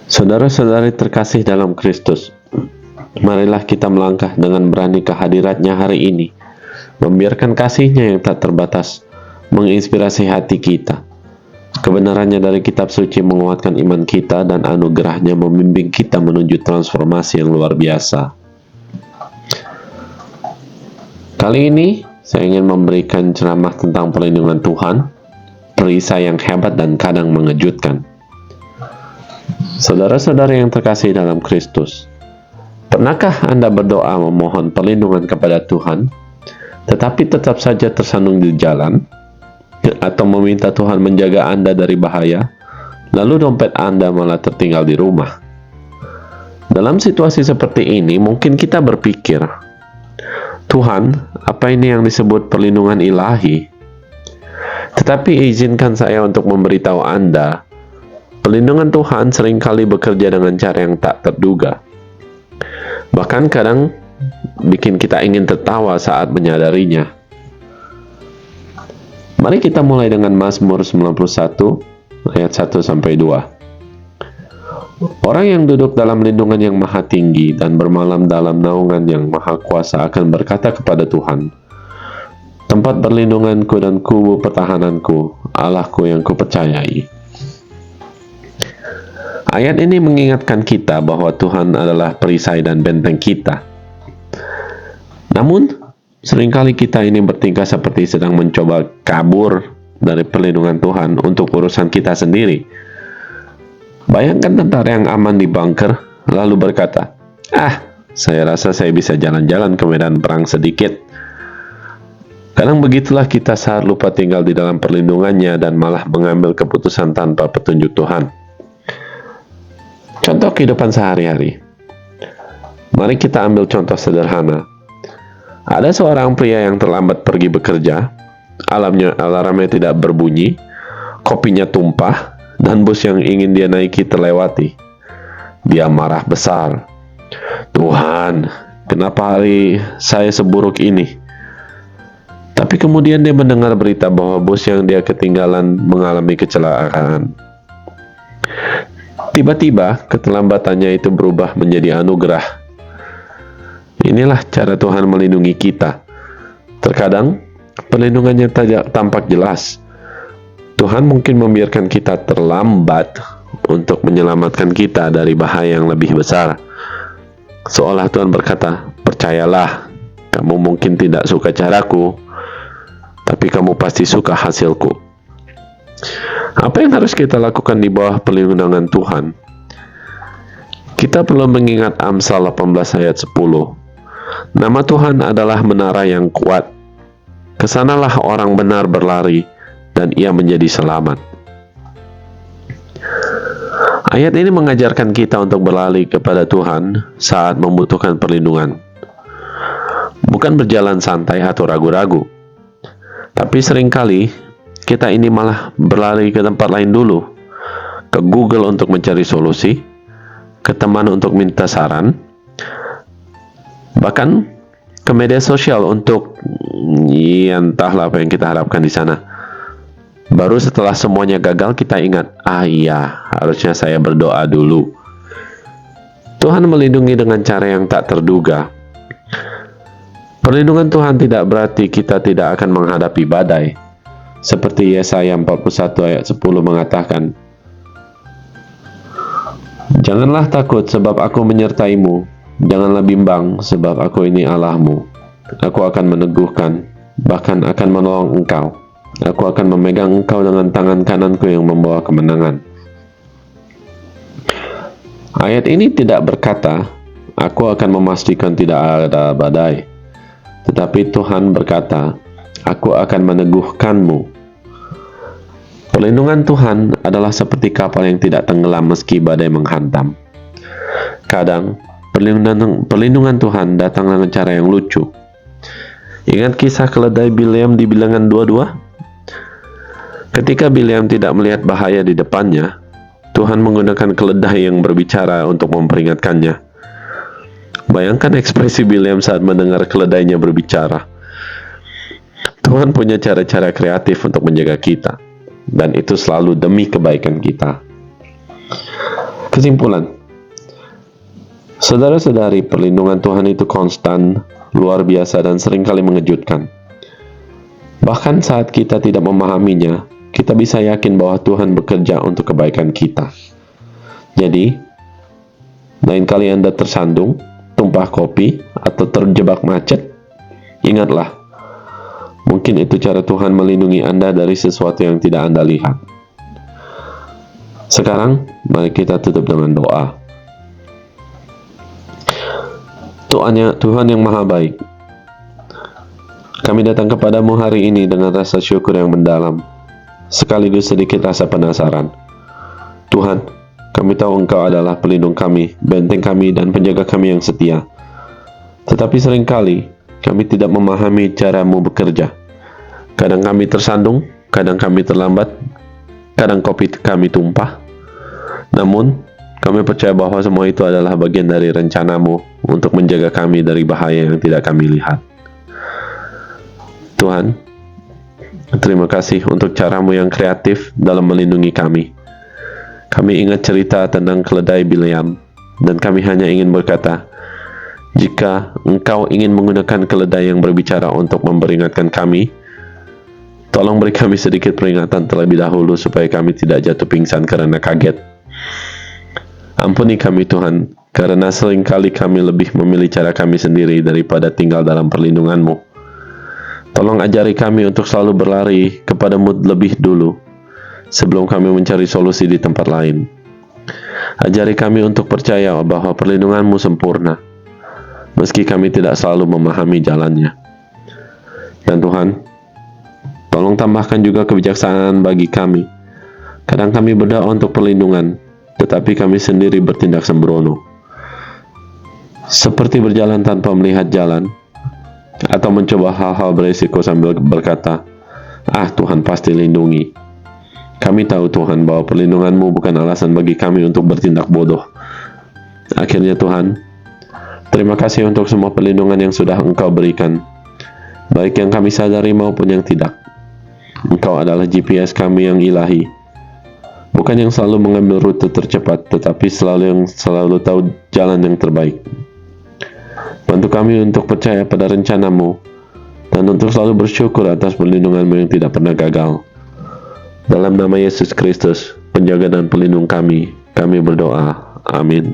Saudara-saudari terkasih dalam Kristus, marilah kita melangkah dengan berani ke hadirat-Nya hari ini, membiarkan kasih-Nya yang tak terbatas menginspirasi hati kita. Kebenarannya dari kitab suci menguatkan iman kita, dan anugerah-Nya membimbing kita menuju transformasi yang luar biasa. Kali ini saya ingin memberikan ceramah tentang perlindungan Tuhan, perisai yang hebat dan kadang mengejutkan. Saudara-saudara yang terkasih dalam Kristus, pernahkah Anda berdoa memohon perlindungan kepada Tuhan, tetapi tetap saja tersandung di jalan, atau meminta Tuhan menjaga Anda dari bahaya, lalu dompet Anda malah tertinggal di rumah? Dalam situasi seperti ini, mungkin kita berpikir, Tuhan, apa ini yang disebut perlindungan ilahi? Tetapi izinkan saya untuk memberitahu Anda, perlindungan Tuhan seringkali bekerja dengan cara yang tak terduga. Bahkan kadang bikin kita ingin tertawa saat menyadarinya. Mari kita mulai dengan Mazmur 91 ayat 1-2. Orang yang duduk dalam lindungan yang maha tinggi dan bermalam dalam naungan yang maha kuasa akan berkata kepada Tuhan, tempat perlindunganku dan kubu pertahananku, Allahku yang kupercayai. Ayat ini mengingatkan kita bahwa Tuhan adalah perisai dan benteng kita. Namun, seringkali kita ini bertingkah seperti sedang mencoba kabur dari perlindungan Tuhan untuk urusan kita sendiri. Bayangkan tentara yang aman di bunker, lalu berkata, saya rasa saya bisa jalan-jalan ke medan perang sedikit. Kadang begitulah kita saat lupa tinggal di dalam perlindungannya dan malah mengambil keputusan tanpa petunjuk Tuhan. Contoh kehidupan sehari-hari. Mari kita ambil contoh sederhana. Ada seorang pria yang terlambat pergi bekerja, alarmnya tidak berbunyi, kopinya tumpah, dan bus yang ingin dia naiki terlewati. Dia marah besar. Tuhan, kenapa hari saya seburuk ini? Tapi kemudian dia mendengar berita bahwa bus yang dia ketinggalan mengalami kecelakaan. Tiba-tiba keterlambatannya itu berubah menjadi anugerah. Inilah cara Tuhan melindungi kita. Terkadang perlindungannya tidak tampak jelas. Tuhan mungkin membiarkan kita terlambat untuk menyelamatkan kita dari bahaya yang lebih besar. Seolah Tuhan berkata, percayalah, kamu mungkin tidak suka caraku, tapi kamu pasti suka hasilku. Apa yang harus kita lakukan di bawah perlindungan Tuhan? Kita perlu mengingat Amsal 18 ayat 10. Nama Tuhan adalah menara yang kuat. Kesanalah orang benar berlari, dan ia menjadi selamat. Ayat ini mengajarkan kita untuk berlari kepada Tuhan saat membutuhkan perlindungan. Bukan berjalan santai atau ragu-ragu. Tapi seringkali kita ini malah berlari ke tempat lain dulu. Ke Google untuk mencari solusi, ke teman untuk minta saran, bahkan ke media sosial untuk entahlah apa yang kita harapkan di sana. Baru setelah semuanya gagal kita ingat, iya, harusnya saya berdoa dulu. Tuhan melindungi dengan cara yang tak terduga. Perlindungan Tuhan tidak berarti kita tidak akan menghadapi badai. Seperti Yesaya 41 ayat 10 mengatakan, janganlah takut sebab aku menyertaimu, janganlah bimbang sebab aku ini Allahmu. Aku akan meneguhkan, bahkan akan menolong engkau. Aku akan memegang engkau dengan tangan kananku yang membawa kemenangan. Ayat ini tidak berkata, aku akan memastikan tidak ada badai. Tetapi Tuhan berkata, aku akan meneguhkanmu. Perlindungan Tuhan adalah seperti kapal yang tidak tenggelam meski badai menghantam. Kadang, perlindungan Tuhan datang dengan cara yang lucu. Ingat kisah keledai Bileam di Bilangan 22? Ketika Bileam tidak melihat bahaya di depannya, Tuhan menggunakan keledai yang berbicara untuk memperingatkannya. Bayangkan ekspresi Bileam saat mendengar keledainya berbicara. Tuhan punya cara-cara kreatif untuk menjaga kita, dan itu selalu demi kebaikan kita. Kesimpulan, saudara-saudari, perlindungan Tuhan itu konstan, luar biasa, dan seringkali mengejutkan. Bahkan saat kita tidak memahaminya, kita bisa yakin bahwa Tuhan bekerja untuk kebaikan kita. Jadi, lain kali Anda tersandung, tumpah kopi, atau terjebak macet, ingatlah, mungkin itu cara Tuhan melindungi Anda dari sesuatu yang tidak Anda lihat. Sekarang, mari kita tutup dengan doa. Tuhan yang Maha Baik, kami datang kepadamu hari ini dengan rasa syukur yang mendalam, sekaligus sedikit rasa penasaran. Tuhan, kami tahu Engkau adalah pelindung kami, benteng kami, dan penjaga kami yang setia. Tetapi seringkali, kami tidak memahami cara-Mu bekerja. Kadang kami tersandung, kadang kami terlambat, kadang kopi kami tumpah. Namun, kami percaya bahwa semua itu adalah bagian dari rencana-Mu untuk menjaga kami dari bahaya yang tidak kami lihat. Tuhan, terima kasih untuk cara-Mu yang kreatif dalam melindungi kami. Kami ingat cerita tentang keledai Bileam, dan kami hanya ingin berkata, jika Engkau ingin menggunakan keledai yang berbicara untuk memperingatkan kami, tolong beri kami sedikit peringatan terlebih dahulu supaya kami tidak jatuh pingsan karena kaget. Ampuni kami Tuhan, karena seringkali kami lebih memilih cara kami sendiri daripada tinggal dalam perlindungan-Mu. Tolong ajari kami untuk selalu berlari kepada-Mu lebih dulu, sebelum kami mencari solusi di tempat lain. Ajari kami untuk percaya bahwa perlindungan-Mu sempurna, meski kami tidak selalu memahami jalannya. Dan Tuhan, tolong tambahkan juga kebijaksanaan bagi kami. Kadang kami berdoa untuk perlindungan, tetapi kami sendiri bertindak sembrono. Seperti berjalan tanpa melihat jalan, atau mencoba hal-hal berisiko sambil berkata, Tuhan pasti lindungi. Kami tahu Tuhan bahwa perlindungan-Mu bukan alasan bagi kami untuk bertindak bodoh. Akhirnya Tuhan, terima kasih untuk semua perlindungan yang sudah Engkau berikan, baik yang kami sadari maupun yang tidak. Engkau adalah GPS kami yang ilahi, bukan yang selalu mengambil rute tercepat, tetapi selalu tahu jalan yang terbaik. Bantu kami untuk percaya pada rencana-Mu, dan untuk selalu bersyukur atas perlindungan-Mu yang tidak pernah gagal. Dalam nama Yesus Kristus, penjaga dan pelindung kami berdoa. Amin.